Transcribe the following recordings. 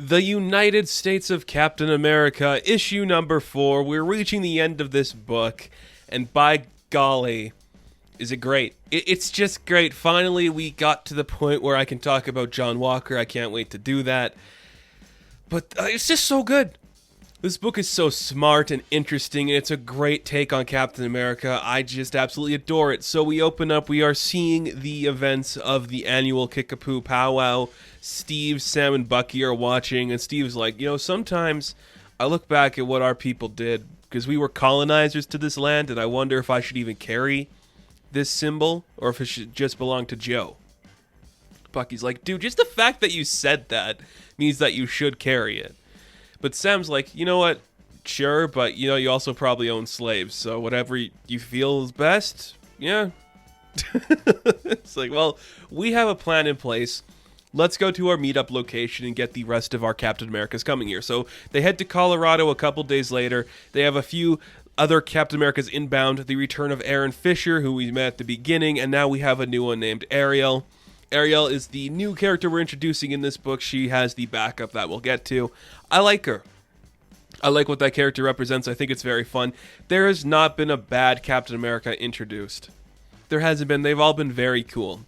The United States of Captain America, issue number 4. We're reaching the end of this book, and by golly, is it great. It's just great. Finally, we got to the point where I can talk about John Walker. I can't wait to do that. But it's just so good. This book is so smart and interesting, and it's a great take on Captain America. I just absolutely adore it. So we open up, we are seeing the events of the annual Kickapoo powwow. Steve, Sam, and Bucky are watching, and Steve's like, sometimes I look back at what our people did, because we were colonizers to this land, and I wonder if I should even carry this symbol, or if it should just belong to Joe. Bucky's like, dude, just the fact that you said that means that you should carry it. But Sam's like, you know what? Sure, but you also probably own slaves, so whatever you feel is best, yeah. It's like, well, we have a plan in place. Let's go to our meetup location and get the rest of our Captain Americas coming here. So they head to Colorado a couple days later. They have a few other Captain Americas inbound. The return of Aaron Fisher, who we met at the beginning, and now we have a new one named Ariel. Ariel is the new character we're introducing in this book. She has the backup that we'll get to. I like her. I like what that character represents. I think it's very fun. There has not been a bad Captain America introduced. There hasn't been. They've all been very cool.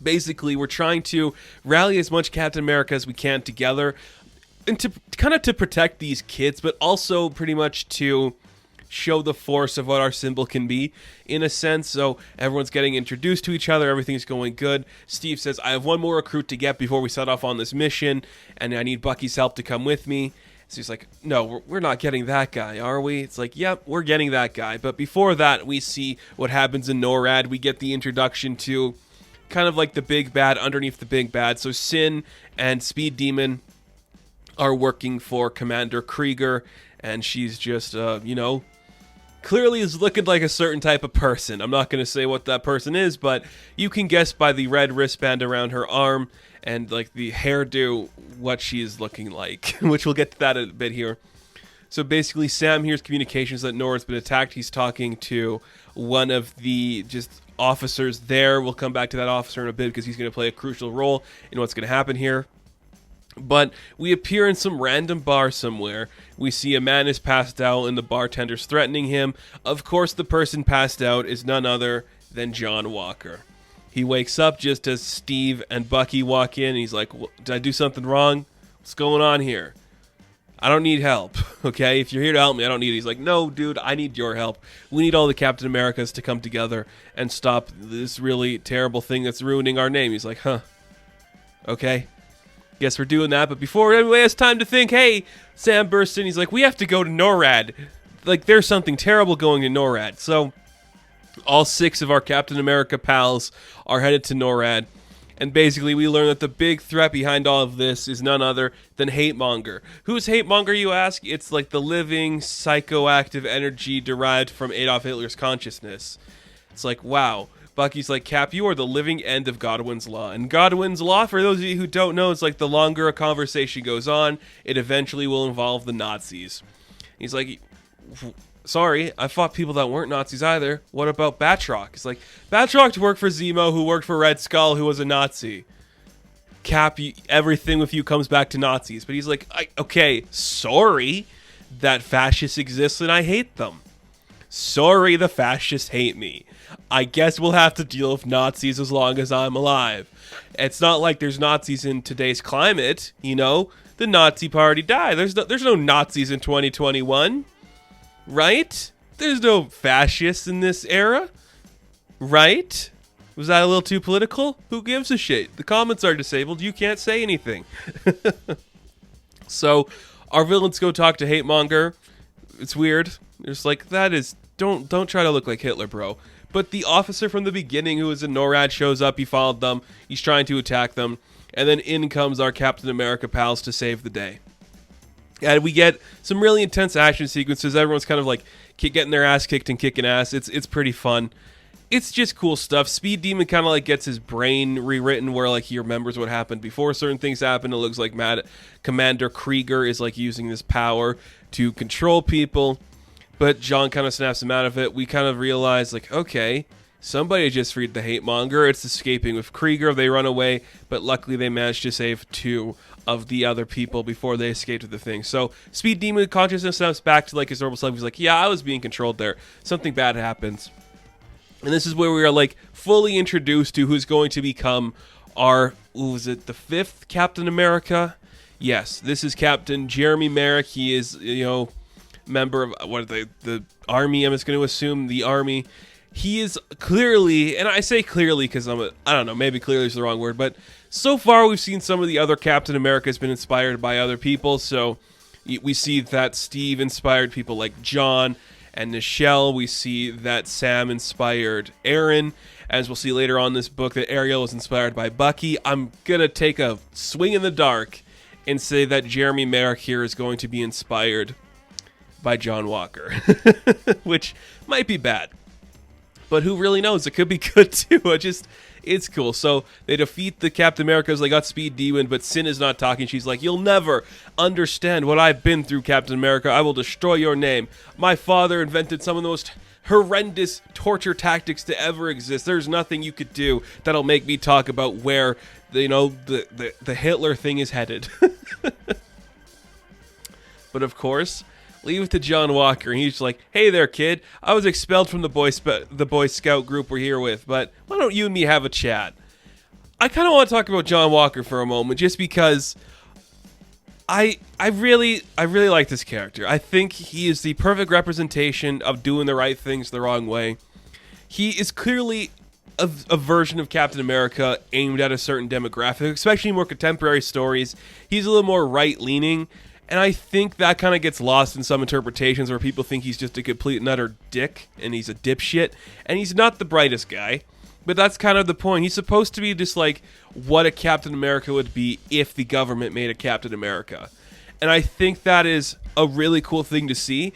Basically, we're trying to rally as much Captain America as we can together, and to protect these kids, but also pretty much to show the force of what our symbol can be, in a sense. So everyone's getting introduced to each other, everything's going good. Steve says, I have one more recruit to get before we set off on this mission, and I need Bucky's help to come with me. So he's like, no, we're not getting that guy, are we? It's like, yep, we're getting that guy. But before that, we see what happens in NORAD. We get the introduction to kind of like the big bad underneath the big bad. So Sin and Speed Demon are working for Commander Krieger, and she's just, clearly is looking like a certain type of person. I'm not going to say what that person is, but you can guess by the red wristband around her arm and like the hairdo what she is looking like, which we'll get to that in a bit here. So basically, Sam hears communications that Nora's been attacked. He's talking to one of the just officers there. We'll come back to that officer in a bit because he's going to play a crucial role in what's going to happen here. But we appear in some random bar somewhere. We see a man is passed out and the bartender's threatening him. Of course, the person passed out is none other than John Walker. He wakes up just as Steve and Bucky walk in. He's like, did I do something wrong? What's going on here? I don't need help, okay? If you're here to help me, I don't need it. He's like, no, dude, I need your help. We need all the Captain Americas to come together and stop this really terrible thing that's ruining our name. He's like, huh, okay. Guess we're doing that. But before anybody has time to think, hey, Sam bursts in. He's like, we have to go to NORAD. Like, there's something terrible going to NORAD. So all 6 of our Captain America pals are headed to NORAD. And basically, we learn that the big threat behind all of this is none other than Hate-Monger. Who's Hate-Monger, you ask? It's like the living, psychoactive energy derived from Adolf Hitler's consciousness. It's like, wow. Bucky's like, Cap, you are the living end of Godwin's Law. And Godwin's Law, for those of you who don't know, it's like the longer a conversation goes on, it eventually will involve the Nazis. He's like, sorry, I fought people that weren't Nazis either. What about Batroc? It's like, Batroc worked for Zemo, who worked for Red Skull, who was a Nazi. Cap, everything with you comes back to Nazis. But he's like, okay, sorry that fascists exist and I hate them. Sorry the fascists hate me. I guess we'll have to deal with Nazis as long as I'm alive. It's not like there's Nazis in today's climate, The Nazi party died. There's no Nazis in 2021. Right? There's no fascists in this era. Right? Was that a little too political? Who gives a shit? The comments are disabled. You can't say anything. So, our villains go talk to Hate-Monger. It's weird. It's like, don't try to look like Hitler, bro. But the officer from the beginning who was in NORAD shows up. He followed them. He's trying to attack them. And then in comes our Captain America pals to save the day. And we get some really intense action sequences. Everyone's kind of like getting their ass kicked and kicking ass. It's pretty fun. It's just cool stuff. Speed Demon kind of like gets his brain rewritten where like he remembers what happened before certain things happen. It looks like Commander Krieger is like using this power to control people. But John kind of snaps him out of it. We kind of realize like, okay, somebody just freed the Hate-Monger. It's escaping with Krieger. They run away, but luckily they managed to save 2 of the other people before they escape to the thing. So Speed Demon consciousness snaps back to like his normal self. He's like, yeah, I was being controlled there. Something bad happens. And this is where we are like fully introduced to who's going to become our, was it the 5th Captain America? Yes, this is Captain Jeremy Merrick. He is, member of the army. I'm just going to assume the army. He is clearly, and I say clearly because I don't know, maybe clearly is the wrong word, but so far we've seen some of the other Captain America has been inspired by other people. So we see that Steve inspired people like John and Nichelle. We see that Sam inspired Aaron. As we'll see later on in this book, that Ariel was inspired by Bucky. I'm going to take a swing in the dark and say that Jeremy Merrick here is going to be inspired by John Walker, which might be bad. But who really knows? It could be good too. It's cool. So they defeat the Captain Americas. They got Speed Demon, but Sin is not talking. She's like, you'll never understand what I've been through, Captain America. I will destroy your name. My father invented some of the most horrendous torture tactics to ever exist. There's nothing you could do that'll make me talk about where the Hitler thing is headed. But of course, leave it to John Walker, and he's like, hey there, kid. I was expelled from the Boy Scout group we're here with, but why don't you and me have a chat? I kind of want to talk about John Walker for a moment, just because I really like this character. I think he is the perfect representation of doing the right things the wrong way. He is clearly a version of Captain America aimed at a certain demographic, especially more contemporary stories. He's a little more right-leaning, and I think that kind of gets lost in some interpretations where people think he's just a complete and utter dick, and he's a dipshit, and he's not the brightest guy. But that's kind of the point. He's supposed to be just like what a Captain America would be if the government made a Captain America. And I think that is a really cool thing to see.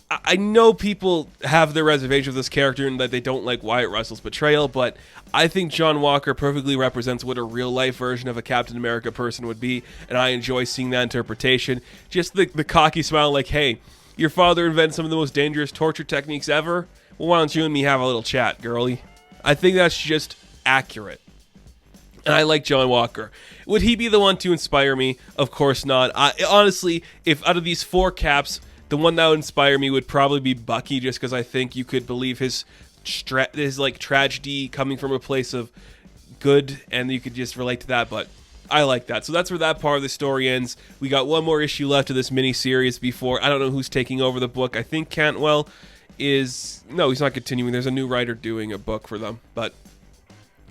I know people have their reservations of this character and that they don't like Wyatt Russell's portrayal, but I think John Walker perfectly represents what a real-life version of a Captain America person would be, and I enjoy seeing that interpretation. Just the cocky smile like, hey, your father invented some of the most dangerous torture techniques ever? Well, why don't you and me have a little chat, girlie? I think that's just accurate. And I like John Walker. Would he be the one to inspire me? Of course not. Honestly, if out of these 4 Caps, the one that would inspire me would probably be Bucky, just because I think you could believe his like tragedy coming from a place of good, and you could just relate to that. But I like that. So that's where that part of the story ends. We got one more issue left of this mini-series before, I don't know who's taking over the book. I think Cantwell is... No, he's not continuing. There's a new writer doing a book for them, but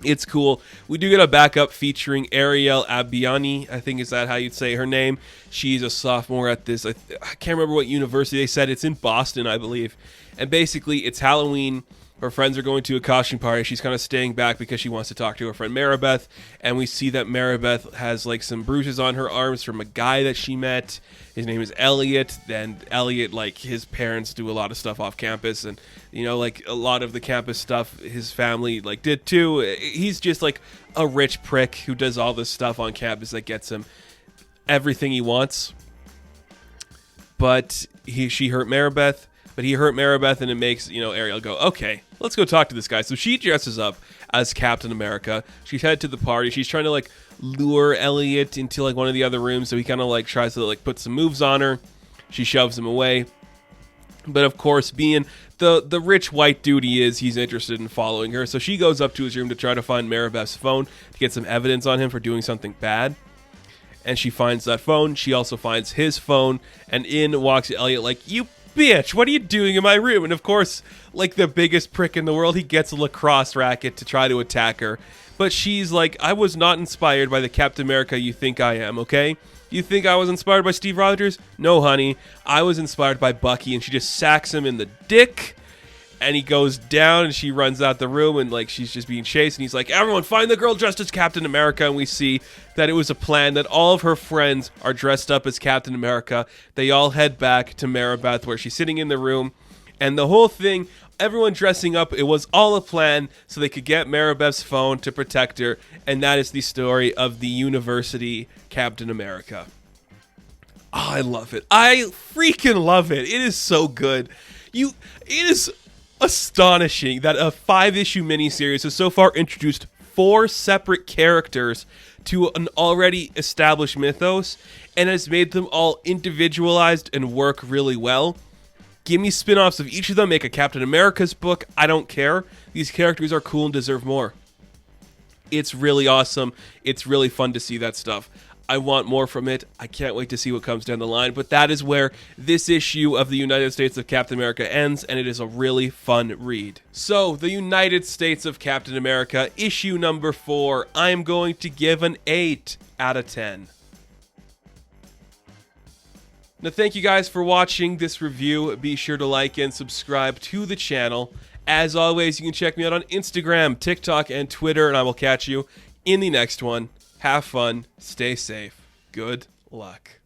it's cool. We do get a backup featuring Ariel Abiani. I think is that how you'd say her name. She's a sophomore at this, I can't remember what university they said. It's in Boston, I believe. And basically, it's Halloween. Her friends are going to a costume party. She's kind of staying back because she wants to talk to her friend Maribeth. And we see that Maribeth has like some bruises on her arms from a guy that she met. His name is Elliot. And Elliot, like, his parents do a lot of stuff off campus. And, you know, like, a lot of the campus stuff his family, like, did too. He's just, like, a rich prick who does all this stuff on campus that gets him everything he wants. But she hurt Maribeth. But he hurt Maribeth, and it makes, you know, Ariel go, okay, let's go talk to this guy. So she dresses up as Captain America. She's headed to the party. She's trying to, like, lure Elliot into, like, one of the other rooms. So he kind of, like, tries to, like, put some moves on her. She shoves him away. But, of course, being the rich white dude he is, he's interested in following her. So she goes up to his room to try to find Maribeth's phone to get some evidence on him for doing something bad. And she finds that phone. She also finds his phone. And in walks Elliot like, you bitch, what are you doing in my room? And of course, like the biggest prick in the world, he gets a lacrosse racket to try to attack her. But she's like, I was not inspired by the Captain America you think I am, okay? You think I was inspired by Steve Rogers? No, honey. I was inspired by Bucky, and she just sacks him in the dick. And he goes down, and she runs out the room, and like she's just being chased. And he's like, everyone, find the girl dressed as Captain America. And we see that it was a plan that all of her friends are dressed up as Captain America. They all head back to Maribeth, where she's sitting in the room. And the whole thing, everyone dressing up, it was all a plan so they could get Maribeth's phone to protect her. And that is the story of the University Captain America. Oh, I love it. I freaking love it. It is so good. It is astonishing that a 5-issue miniseries has so far introduced 4 separate characters to an already established mythos and has made them all individualized and work really well. Give me spin-offs of each of them, make a Captain America's book, I don't care. These characters are cool and deserve more. It's really awesome. It's really fun to see that stuff. I want more from it. I can't wait to see what comes down the line, but that is where this issue of the United States of Captain America ends, and it is a really fun read. So, the United States of Captain America, issue number 4, I am going to give an 8 out of 10. Now, thank you guys for watching this review. Be sure to like and subscribe to the channel. As always, you can check me out on Instagram, TikTok, and Twitter, and I will catch you in the next one. Have fun, stay safe, good luck.